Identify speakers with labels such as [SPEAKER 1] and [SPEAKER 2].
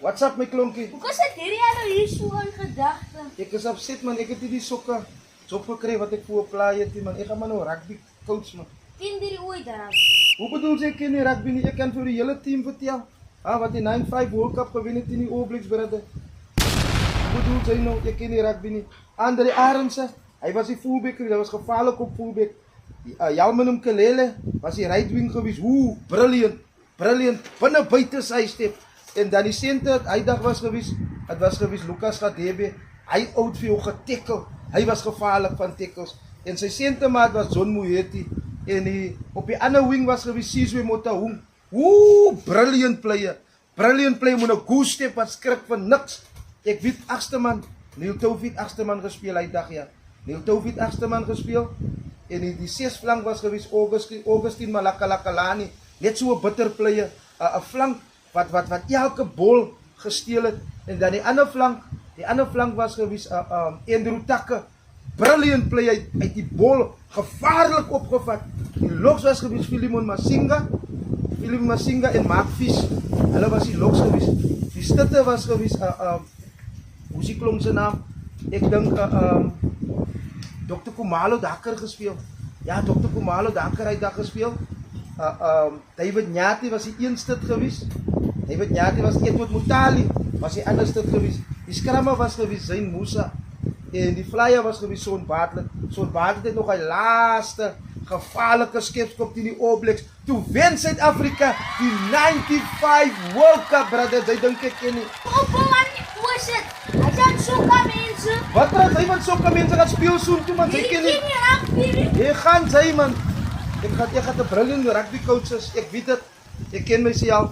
[SPEAKER 1] What's up my klonkie?
[SPEAKER 2] Hoekom sit hierdie nou hier so in gedagte?
[SPEAKER 1] Ek is upset man, ek het nie die sokke job gekry wat ek voor apply het nie man. Ek gaan maar nou rugby coach man.
[SPEAKER 2] Ken jy ooit daaraan?
[SPEAKER 1] Hoe bedoel jy ek ken nie rugby nie? Ek kan vir die hele team vertel. Wat die 9-5 World Cup gewen het in die All Blacks brother. Hoe bedoel jy nou ek ken nie rugby nie? Andre Arendse, hy was die fullback, hy was gevaarlik op fullback. Jalman Mkelele was die right wing gewees. Brilliant. Binne buite sy step. En dan die center, hy dag was gewees, het was gewees Lucas Radebe. Hy outfield getackle. Hy was gevaarlik van tackles. En sy centermaat was John Moeti. En op die ander wing was gewees Sizwe Motahung. Brilliant player. Met 'n goal step wat skrik van niks. Ek weet agste man, Neil Taufik agste man gespeel hy dag ja. Neil Taufik agste man gespeel. En die 6 flank was gewees Augustine Malakalakalani. Net so 'n bitter player, 'n flank wat elke bal gesteel het. En dan die ander flank was gewees Andrew Takke. Brilliant player, uit die bal gevaarlik opgevat. Die loks was gewees Philemon Masinga en Mark Fish. Hulle was die loks gewees. Die stitte was gewees hoe is die klomp se naam? Ek dink Dr. Kumalo Dakker gespeel. Ja, Dr. Kumalo Dakker het daar gespeel. David Nyati was die een stit gewees. David Nyati was Edward Mutali, was die ander stit gewees. Die skrammer was gewees Zain Musa. En die flyer was gewees Son Bartlett. Son Bartlett het nog hy laaste gevaarlike skepskop teen die All Blacks. Toe wen Suid-Afrika die 95 World Cup, brother. Jy dink ek ken nie.
[SPEAKER 2] Op man, hoe is dit? Hy dan sokke mense.
[SPEAKER 1] Wat praat hy van sokke mense gaan speel soon toe man? Jy ken nie. Jy gaan sy man. Ek gaan 'n brilliant rugby coach is. Ek weet dit. Ek ken myself.